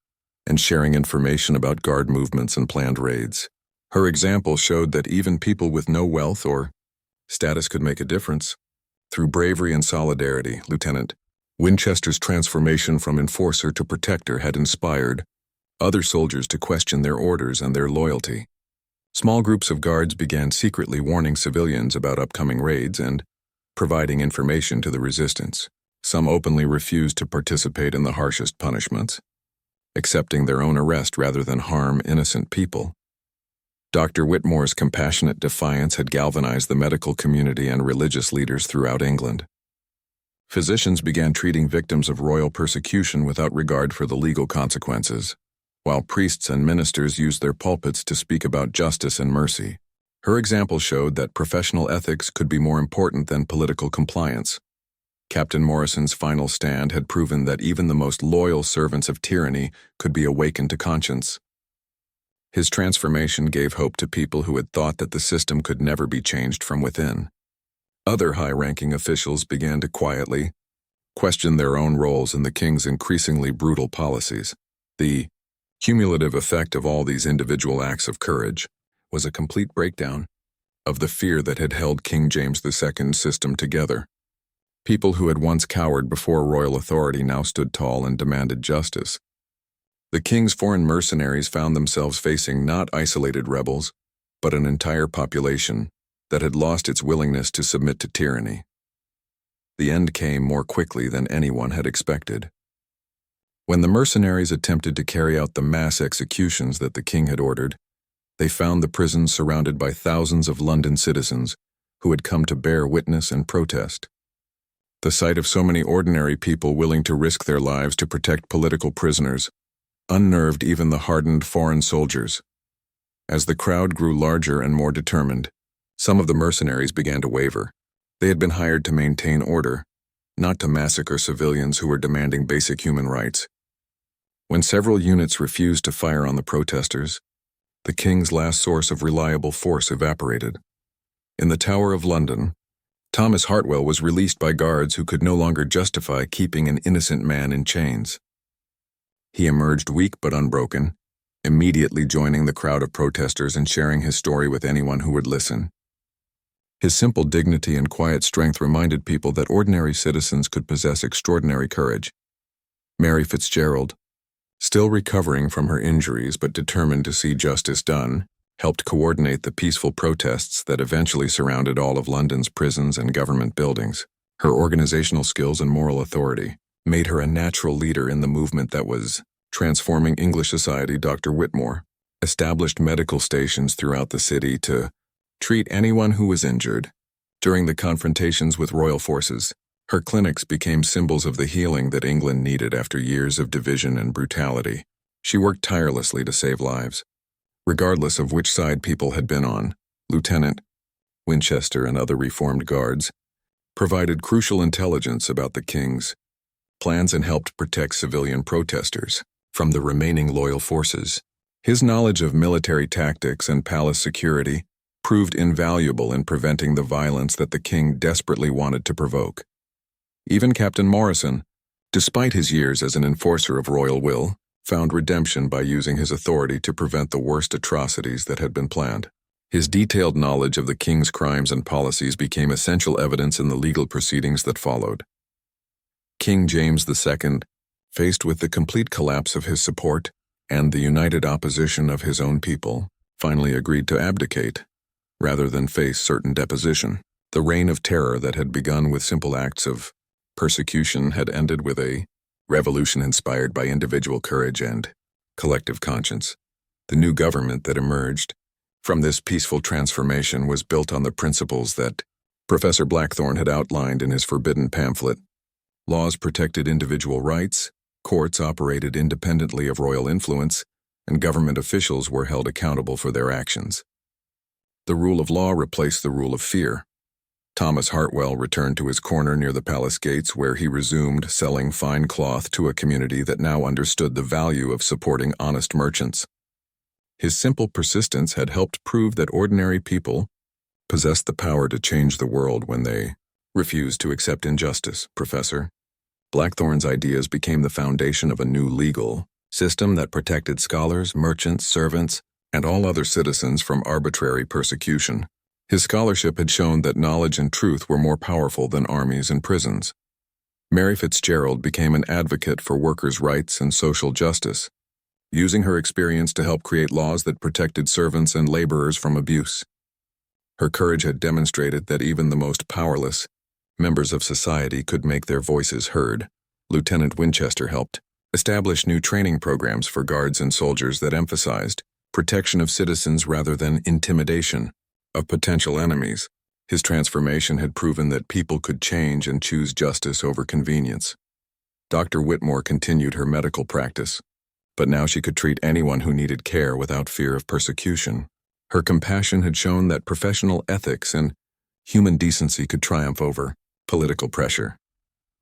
Speaker 1: and sharing information about guard movements and planned raids. Her example showed that even people with no wealth or status could make a difference. Through bravery and solidarity, Lieutenant Winchester's transformation from enforcer to protector had inspired other soldiers to question their orders and their loyalty. Small groups of guards began secretly warning civilians about upcoming raids and providing information to the resistance. Some openly refused to participate in the harshest punishments, accepting their own arrest rather than harm innocent people. Dr. Whitmore's compassionate defiance had galvanized the medical community and religious leaders throughout England. Physicians began treating victims of royal persecution without regard for the legal consequences, while priests and ministers used their pulpits to speak about justice and mercy. Her example showed that professional ethics could be more important than political compliance. Captain Morrison's final stand had proven that even the most loyal servants of tyranny could be awakened to conscience. His transformation gave hope to people who had thought that the system could never be changed from within. Other high-ranking officials began to quietly question their own roles in the king's increasingly brutal policies. The cumulative effect of all these individual acts of courage was a complete breakdown of the fear that had held King James II's system together. People who had once cowered before royal authority now stood tall and demanded justice. The king's foreign mercenaries found themselves facing not isolated rebels, but an entire population that had lost its willingness to submit to tyranny. The end came more quickly than anyone had expected. When the mercenaries attempted to carry out the mass executions that the king had ordered, they found the prisons surrounded by thousands of London citizens who had come to bear witness and protest. The sight of so many ordinary people willing to risk their lives to protect political prisoners unnerved even the hardened foreign soldiers. As the crowd grew larger and more determined, some of the mercenaries began to waver. They had been hired to maintain order, not to massacre civilians who were demanding basic human rights. When several units refused to fire on the protesters, the king's last source of reliable force evaporated. In the Tower of London, Thomas Hartwell was released by guards who could no longer justify keeping an innocent man in chains. He emerged weak but unbroken, immediately joining the crowd of protesters and sharing his story with anyone who would listen. His simple dignity and quiet strength reminded people that ordinary citizens could possess extraordinary courage. Mary Fitzgerald, still recovering from her injuries but determined to see justice done, helped coordinate the peaceful protests that eventually surrounded all of London's prisons and government buildings. Her organizational skills and moral authority made her a natural leader in the movement that was transforming English society. Dr. Whitmore established medical stations throughout the city to treat anyone who was injured. During the confrontations with royal forces, her clinics became symbols of the healing that England needed after years of division and brutality. She worked tirelessly to save lives. Regardless of which side people had been on, Lieutenant Winchester and other reformed guards provided crucial intelligence about the king's plans and helped protect civilian protesters from the remaining loyal forces. His knowledge of military tactics and palace security proved invaluable in preventing the violence that the king desperately wanted to provoke. Even Captain Morrison, despite his years as an enforcer of royal will, found redemption by using his authority to prevent the worst atrocities that had been planned. His detailed knowledge of the king's crimes and policies became essential evidence in the legal proceedings that followed. King James II, faced with the complete collapse of his support and the united opposition of his own people, finally agreed to abdicate, rather than face certain deposition. The reign of terror that had begun with simple acts of persecution had ended with a revolution inspired by individual courage and collective conscience. The new government that emerged from this peaceful transformation was built on the principles that Professor Blackthorne had outlined in his forbidden pamphlet. Laws protected individual rights, courts operated independently of royal influence, and government officials were held accountable for their actions. The rule of law replaced the rule of fear. Thomas Hartwell returned to his corner near the palace gates, where he resumed selling fine cloth to a community that now understood the value of supporting honest merchants. His simple persistence had helped prove that ordinary people possessed the power to change the world when they refused to accept injustice. Professor Blackthorne's ideas became the foundation of a new legal system that protected scholars, merchants, servants, and all other citizens from arbitrary persecution. His scholarship had shown that knowledge and truth were more powerful than armies and prisons. Mary Fitzgerald became an advocate for workers' rights and social justice, using her experience to help create laws that protected servants and laborers from abuse. Her courage had demonstrated that even the most powerless members of society could make their voices heard. Lieutenant Winchester helped establish new training programs for guards and soldiers that emphasized protection of citizens rather than intimidation of potential enemies. His transformation had proven that people could change and choose justice over convenience. Dr. Whitmore continued her medical practice, but now she could treat anyone who needed care without fear of persecution. Her compassion had shown that professional ethics and human decency could triumph over political pressure.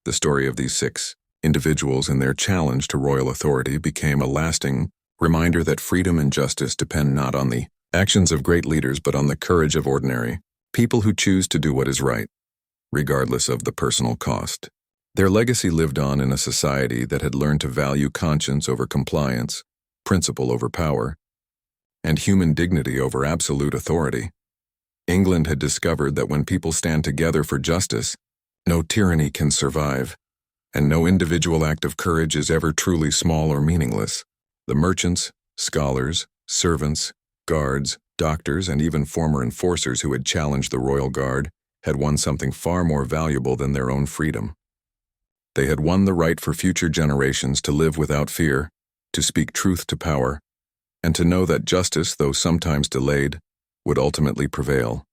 Speaker 1: The story of these 6 individuals and their challenge to royal authority became a lasting reminder that freedom and justice depend not on the actions of great leaders but on the courage of ordinary people who choose to do what is right, regardless of the personal cost. Their legacy lived on in a society that had learned to value conscience over compliance, principle over power, and human dignity over absolute authority. England had discovered that when people stand together for justice, no tyranny can survive, and no individual act of courage is ever truly small or meaningless. The merchants, scholars, servants, guards, doctors, and even former enforcers who had challenged the royal guard had won something far more valuable than their own freedom. They had won the right for future generations to live without fear, to speak truth to power, and to know that justice, though sometimes delayed, would ultimately prevail.